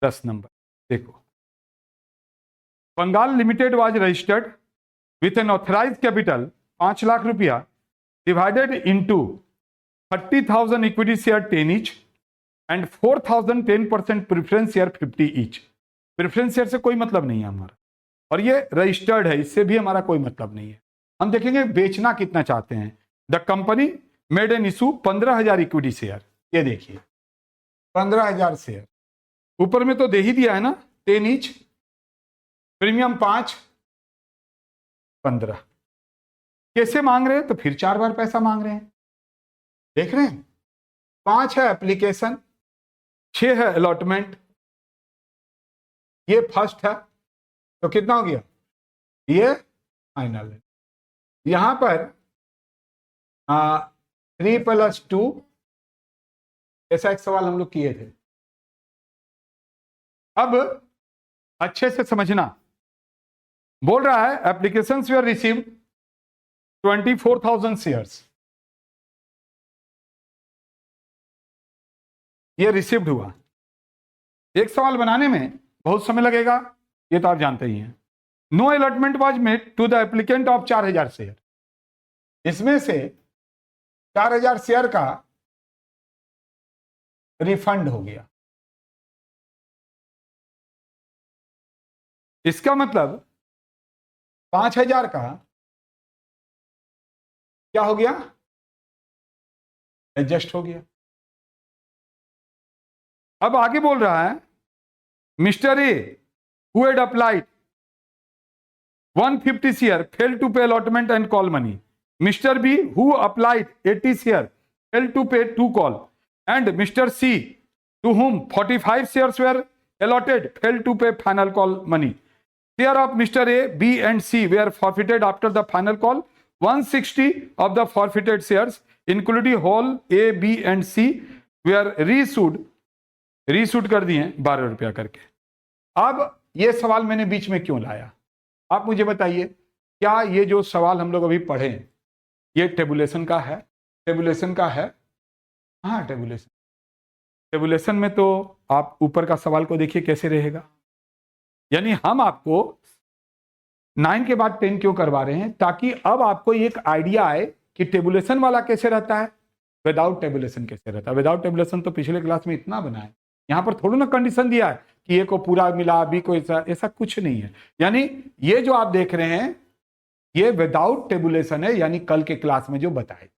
10 number देखो, Bengal limited was registered with an authorise capital 5 lakh रुपया divided into 30,000 equity share 10 each and 4,000 10% preference share 50 each. Preference share से कोई मतलब नहीं है हमारा, और ये रजिस्टर्ड है, इससे भी हमारा कोई मतलब नहीं है। हम देखेंगे बेचना कितना चाहते हैं। The company made an issue 15,000 equity share, ये देखिए 15,000 शेयर, ऊपर में तो दे ही दिया है ना 10 ईच, प्रीमियम 5, 15। कैसे मांग रहे हैं? तो फिर 4 बार पैसा मांग रहे हैं, देख रहे हैं। 5 है एप्लीकेशन, 6 है अलॉटमेंट, ये फर्स्ट है, तो कितना हो गया? ये फाइनल है। यहां पर 3+2, ऐसा एक सवाल हम लोग किए थे। अब अच्छे से समझना, बोल रहा है एप्लीकेशंस वर रिसीव्ड 24,000 शेयर्स, ये रिसीव्ड हुआ। एक सवाल बनाने में बहुत समय लगेगा, ये तो आप जानते ही हैं। No allotment was made to the applicant of 4,000 share, इसमें से 4,000 शेयर का रिफंड हो गया। इसका मतलब 5,000 का क्या हो गया? एडजस्ट हो गया। अब आगे बोल रहा है mister A who had applied 150 share fail to pay allotment and call money, mister B who applied 80 share fail to pay 2 call, and mister C to whom 45 shares were allotted failed to pay final call money. Share of Mr. A, B and C were forfeited after the final call. 160 of the forfeited shares including whole A, B and C were reissued कर दिए 12 रुपया करके। अब ये सवाल मैंने बीच में क्यों लाया, आप मुझे बताइए। क्या ये जो सवाल हम लोग अभी पढ़े ये टेबुलेशन का है? टेबुलेशन का है, हाँ टेबुलेशन। टेबुलेशन में तो आप ऊपर का सवाल को देखिए कैसे रहेगा, यानी हम आपको 9 के बाद 10 क्यों करवा रहे हैं, ताकि अब आपको एक आइडिया आए कि टेबुलेशन वाला कैसे रहता है, विदाउट टेबुलेशन कैसे रहता है। विदाउट टेबुलेशन तो पिछले क्लास में इतना बना है, यहां पर थोड़ा ना कंडीशन दिया है कि ए को पूरा मिला, बी को ऐसा कुछ नहीं है। यानी ये जो आप देख रहे हैं ये विदाउट टेबुलेशन है, यानी कल के क्लास में जो बताए।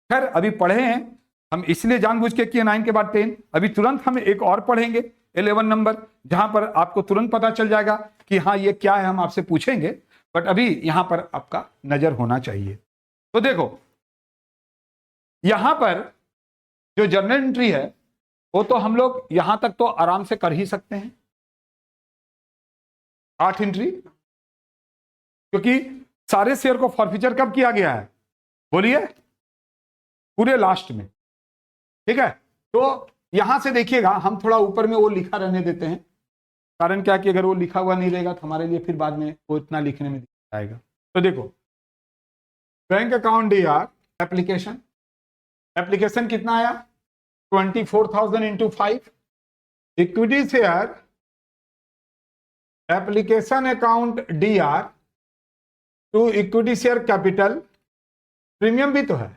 खैर अभी पढ़े हैं हम, इसलिए जानबूझ के किए 9 के बाद 10। अभी तुरंत हम एक और पढ़ेंगे 11 नंबर, जहां पर आपको तुरंत पता चल जाएगा कि हाँ ये क्या है, हम आपसे पूछेंगे, बट अभी यहां पर आपका नजर होना चाहिए। तो देखो यहां पर जो जर्नल एंट्री है वो तो हम लोग यहां तक तो आराम से कर ही सकते हैं, 8 एंट्री, क्योंकि सारे शेयर को फॉरफीचर कब किया गया है बोलिए? पूरे लास्ट में, ठीक है। तो यहां से देखिएगा, हम थोड़ा ऊपर में वो लिखा रहने देते हैं, कारण क्या कि अगर वो लिखा हुआ नहीं रहेगा तो हमारे लिए फिर बाद में वो इतना लिखने में दिक्कत आएगा। तो देखो बैंक अकाउंट डीआर एप्लीकेशन कितना आया? 24,000 into 5। Equity share application account DR to equity share capital, premium भी तो है।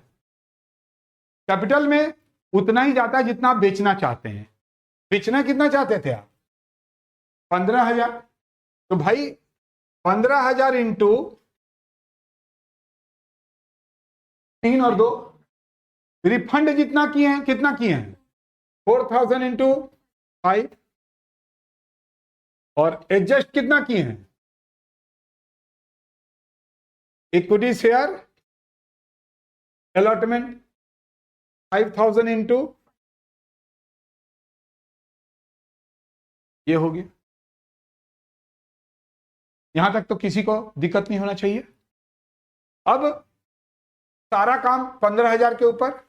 कैपिटल में उतना ही जाता है जितना आप बेचना चाहते हैं। बेचना कितना चाहते थे आप? 15,000। तो भाई 15,000 इंटू 3 और 2, रिफंड जितना किए हैं, कितना किए हैं? 4,000 इंटू 5, और एडजस्ट कितना किए हैं? इक्विटी शेयर अलॉटमेंट 5,000 इंटू, ये होगी। यहां तक तो किसी को दिक्कत नहीं होना चाहिए। अब सारा काम 15,000 के ऊपर।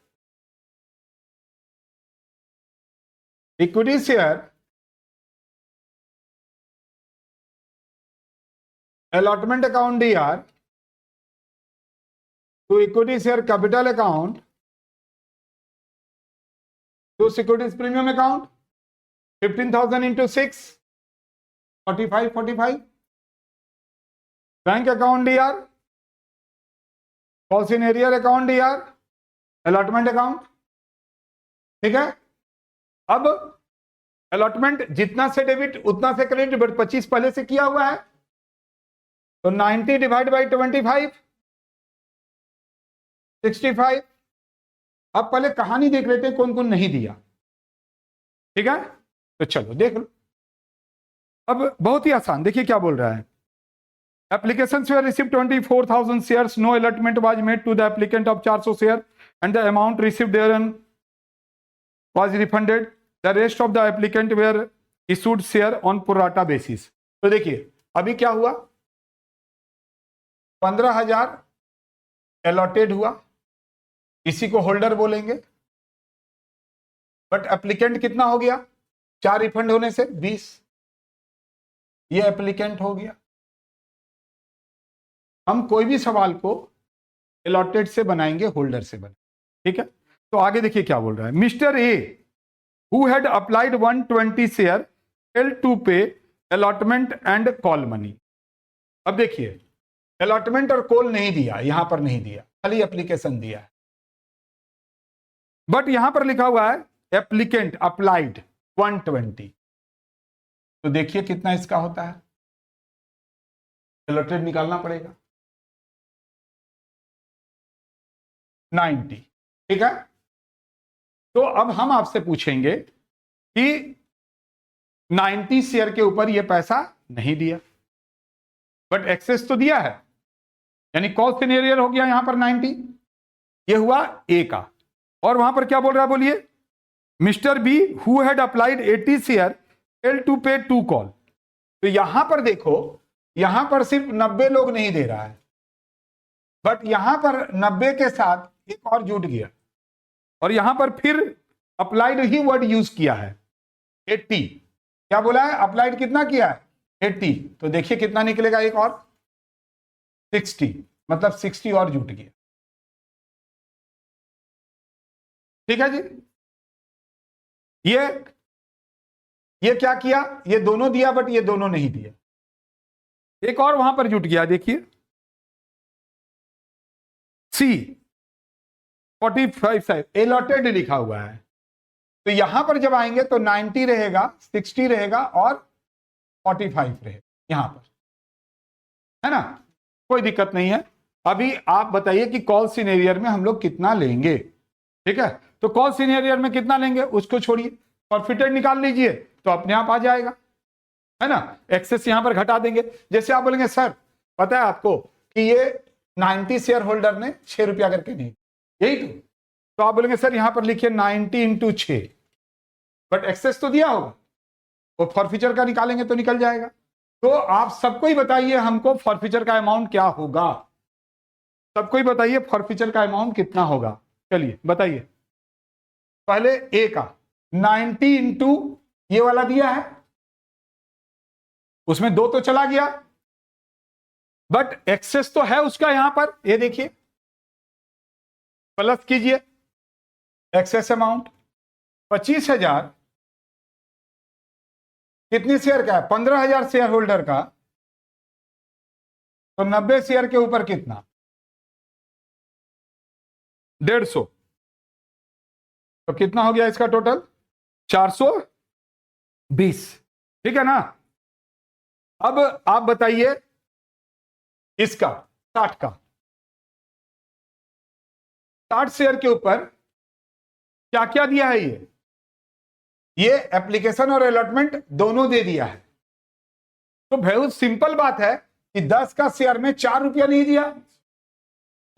Equity share allotment account DR to equity share capital account to securities premium account, 15,000 into 6, 45 bank account DR, calls in arrear account DR, allotment account. ठीक है, अब अलॉटमेंट जितना से डेबिट उतना से क्रेडिट, बट 25 पहले से किया हुआ है, तो 90 डिवाइड बाई 25, 65। अब पहले कहानी देख लेते हैं कौन कौन नहीं दिया। ठीक है, तो चलो देख लो। अब बहुत ही आसान, देखिए क्या बोल रहा है। Applications were received 24,000 shares. No allotment was made to the applicant of 400 share, and the amount received therein was refunded. The rest of the applicant were issued share on pro rata basis. तो देखिए अभी क्या हुआ, 15,000 allotted हुआ, इसी को holder बोलेंगे। But applicant कितना हो गया, 4 रिफंड होने से 20, ये एप्लीकेंट हो गया। हम कोई भी सवाल को अलॉटेड से बनाएंगे, होल्डर से बनाएंगे। ठीक है, तो आगे देखिए क्या बोल रहा है। Mister A who had applied 120 share fail to pay allotment and call money. अब देखिए अलॉटमेंट और कॉल नहीं दिया, यहां पर नहीं दिया, खाली एप्लीकेशन दिया है। बट यहां पर लिखा हुआ है एप्लीकेंट अप्लाइड 120, तो देखिए कितना इसका होता है, अलॉटेड निकालना पड़ेगा 90। ठीक है, तो अब हम आपसे पूछेंगे कि 90 शेयर के ऊपर यह पैसा नहीं दिया, बट एक्सेस तो दिया है, यानी कॉल सिनेरियर हो गया यहां पर 90, ये हुआ ए का। और वहां पर क्या बोल रहा है, बोलिए। Mister B who had applied 80 share fail to pay 2 call. तो यहां पर देखो, यहां पर सिर्फ 90 लोग नहीं दे रहा है, बट यहां पर 90 के साथ एक और जुट गया, और यहां पर फिर अप्लाइड ही वर्ड यूज किया है 80। क्या बोला है, अप्लाइड कितना किया है 80, तो देखिए कितना निकलेगा, एक और 60, मतलब 60 और जुट गया। ठीक है जी, ये क्या किया, ये दोनों दिया बट ये दोनों नहीं दिया, एक और वहां पर जुट गया। देखिए सी 45 अलॉटेड लिखा हुआ है, तो यहां पर जब आएंगे तो 90 रहेगा, 60 रहेगा और 45 रहेगा यहां पर, है ना, कोई दिक्कत नहीं है। अभी आप बताइए कि कॉल सिनेरियर में हम लोग कितना लेंगे। ठीक है, तो कॉल सिनेरियर में कितना लेंगे उसको छोड़िए, फॉरफिटेड निकाल लीजिए तो अपने आप आ जाएगा, है ना। एक्सेस यहां पर घटा देंगे। जैसे आप बोलेंगे सर पता है आपको कि ये 90 शेयर होल्डर ने 6 रुपया करके नहीं, यही तो आप बोलेंगे सर यहां पर लिखिए 90 इंटू 6, बट एक्सेस तो दिया होगा, वो फॉरफीचर का निकालेंगे तो निकल जाएगा। तो आप सबको ही बताइए हमको फॉरफीचर का अमाउंट क्या होगा, सबको ही बताइए फॉरफीचर का अमाउंट कितना होगा। चलिए बताइए, पहले ए का 90 इंटू ये वाला दिया है, उसमें 2 तो चला गया, बट एक्सेस तो है उसका यहां पर, ये देखिए प्लस कीजिए एक्सेस अमाउंट 25,000, कितनी शेयर का है 15,000 शेयर होल्डर का, तो 90 शेयर के ऊपर कितना 150, तो कितना हो गया इसका टोटल 420। ठीक है ना। अब आप बताइए इसका 60 का, 60 शेयर के ऊपर क्या क्या दिया है, ये एप्लीकेशन और अलॉटमेंट दोनों दे दिया है। तो बहुत सिंपल बात है कि 10 का शेयर में 4 रुपया नहीं दिया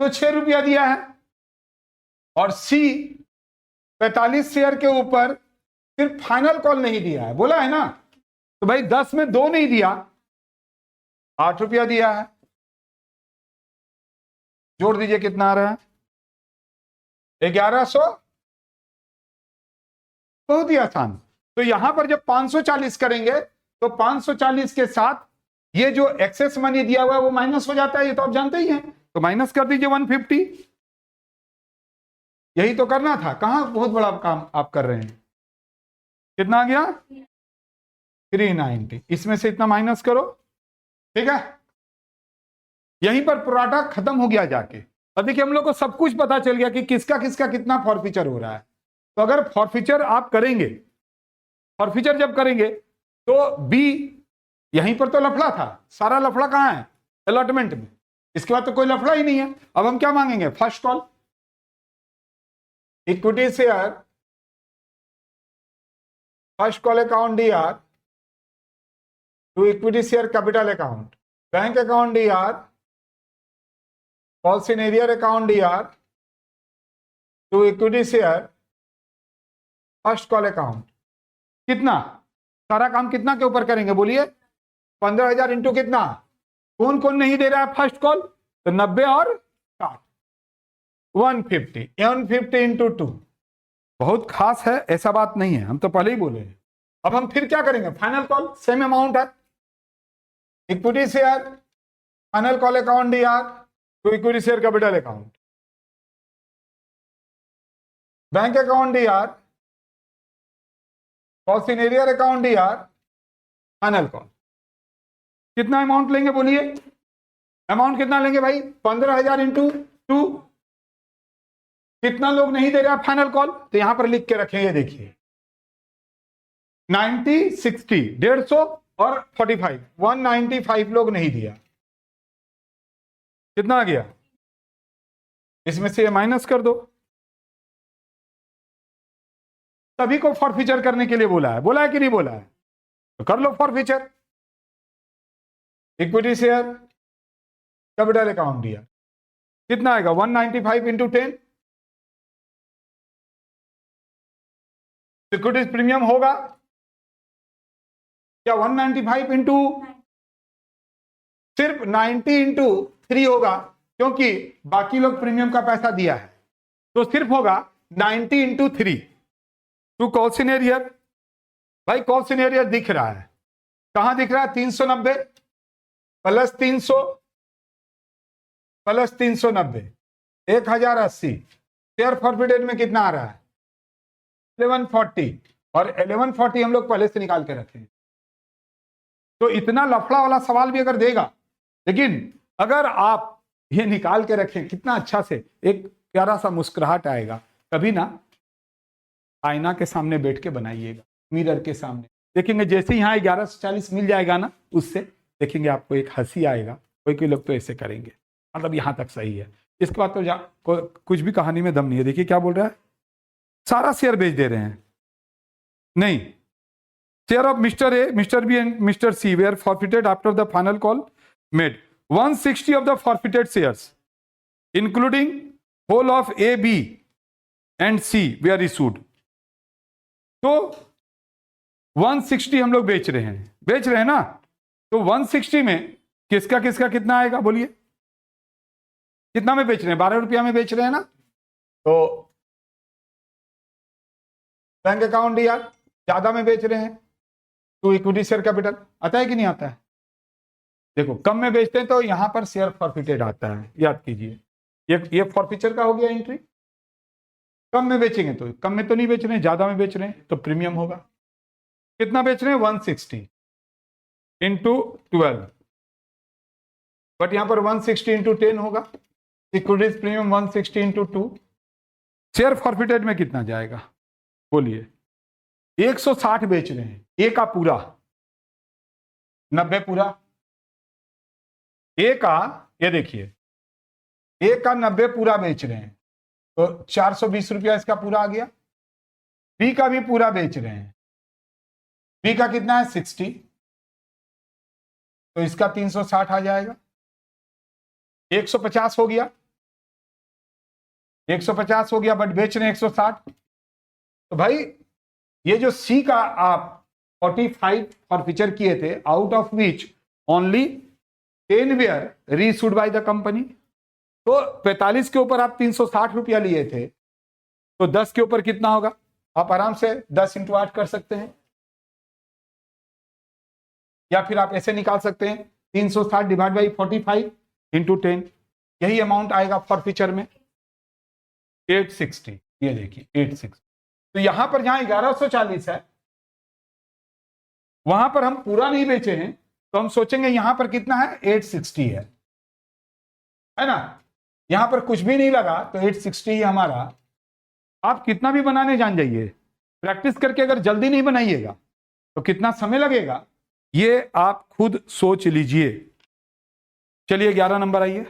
तो 6 रुपया दिया है, और सी 45 शेयर के ऊपर सिर्फ फाइनल कॉल नहीं दिया है, बोला है ना, तो भाई 10 में 2 नहीं दिया, 8 रुपया दिया है। जोड़ दीजिए कितना आ रहा है 1100, बहुत ही आसान। तो यहां पर जब 540 करेंगे तो 540 के साथ ये जो एक्सेस मनी दिया हुआ है वो माइनस हो जाता है, ये तो आप जानते ही हैं, तो माइनस कर दीजिए 150। यही तो करना था, कहां बहुत बड़ा काम आप कर रहे हैं। कितना आ गया 390, इसमें से इतना माइनस करो, ठीक है। यहीं पर प्रोराटा खत्म हो गया जाके। अब देखिए हम लोग को सब कुछ पता चल गया कि किसका किसका कितना फॉरफीचर हो रहा है। तो अगर फॉरफीचर आप करेंगे, फॉरफीचर जब करेंगे तो बी, यहीं पर तो लफड़ा था, सारा लफड़ा कहां है, अलॉटमेंट में। इसके बाद तो कोई लफड़ा ही नहीं है। अब हम क्या मांगेंगे, first call, equity share, first call account DR to equity share capital account, bank account DR, call in arrear account DR to equity share first call account. कितना, सारा काम कितना के ऊपर करेंगे बोलिए, 15,000 इंटू कितना, कौन कौन नहीं दे रहा है फर्स्ट कॉल, तो 90 और 60, 150, 150 इंटू 2। बहुत खास है ऐसा बात नहीं है, हम तो पहले ही बोले हैं। अब हम फिर क्या करेंगे, फाइनल कॉल, सेम अमाउंट है, equity share final call account DR to equity share capital account, bank account DR, cost in arrear account DR, final call. कितना अमाउंट लेंगे बोलिए, अमाउंट कितना लेंगे भाई, 15,000 इंटू 2। कितना लोग नहीं दे रहे फाइनल कॉल, तो यहां पर लिख के रखेंगे, देखिए 90, 60, 150 और 45, 195 लोग नहीं दिया। कितना आ गया, इसमें से माइनस कर दो। सभी को फॉरफीचर करने के लिए बोला है कि नहीं बोला है, तो कर लो forfeiture. Equity share capital account दिया, कितना आएगा, 195 इंटू 10। सिक्योरिटीज प्रीमियम होगा क्या, 195 इंटू, सिर्फ 90 इंटू 3 होगा, क्योंकि बाकी लोग प्रीमियम का पैसा दिया है, तो सिर्फ होगा 90 into 3 to call in arrear. भाई कॉल इन एरियर दिख रहा है, कहां दिख रहा है, 390 प्लस 300 प्लस 390, 1080। शेयर फॉरफिटेड में कितना आ रहा है, 1140, और 1140 हम लोग पहले से निकाल के रखे। तो इतना लफड़ा वाला सवाल भी अगर देगा, लेकिन अगर आप ये निकाल के रखें, कितना अच्छा से एक प्यारा सा मुस्कुराहट आएगा। कभी ना आईना के सामने बैठ के बनाइएगा, मिरर के सामने देखेंगे, जैसे यहाँ 1140 मिल जाएगा ना, उससे देखेंगे आपको एक हंसी आएगा। कोई लोग तो ऐसे करेंगे, मतलब यहाँ तक सही है। इसके बाद तो कुछ भी कहानी में दम नहीं है। देखिए क्या बोल रहा है, सारा शेयर बेच दे रहे हैं, नहीं, share of mister A, mister B and mister C were forfeited after the final call made. 160 of the forfeited shares including whole of A, B and C were issued। तो 160 हम लोग बेच रहे हैं ना, तो 160 में किसका किसका कितना आएगा बोलिए, कितना में बेच रहे हैं, 12 रुपया में बेच रहे हैं ना। तो बैंक अकाउंट यार ज्यादा में बेच रहे हैं, तो इक्विटी शेयर कैपिटल आता है कि नहीं आता है। देखो कम में बेचते हैं तो यहां पर शेयर फॉरफिटेड आता है, याद कीजिए। ये फॉरफीचर का हो गया एंट्री। कम में बेचेंगे तो, कम में तो नहीं बेच रहे हैं, ज्यादा में बेच रहे हैं तो प्रीमियम होगा। कितना बेच रहे हैं, 160 इंटू 12, बट यहां पर 160 इंटू 10 होगा। Equities premium 160 into 2। Share forfeited में कितना जाएगा बोलिए, 160 बेच रहे हैं, ए का पूरा 90 पूरा, ए का ये देखिए, ए का 90 पूरा बेच रहे हैं, तो 420 रुपया इसका पूरा आ गया। बी का भी पूरा बेच रहे हैं, बी का कितना है 60, तो इसका 360 आ जाएगा। 150 हो गया, 150 हो गया, बट बेच रहे हैं 160। तो भाई ये जो सी का आप 45 फॉरफीचर किए थे, out of which only 10 were reissued by the company, तो 45 के ऊपर आप 360 रुपया लिए थे, तो 10 के ऊपर कितना होगा, आप आराम से 10 इंटू 8 कर सकते हैं, या फिर आप ऐसे निकाल सकते हैं 360 डिवाइड बाई 45 इंटू 10, यही अमाउंट आएगा फॉरफीचर में 860। ये देखिए 860। तो यहां पर जहां 1140 है वहां पर हम पूरा नहीं बेचे हैं तो हम सोचेंगे यहां पर कितना है, 860 है ना। यहां पर कुछ भी नहीं लगा तो 860 ही हमारा। आप कितना भी बनाने जान जाइए, प्रैक्टिस करके अगर जल्दी नहीं बनाइएगा तो कितना समय लगेगा ये आप खुद सोच लीजिए। चलिए 11 नंबर आइए।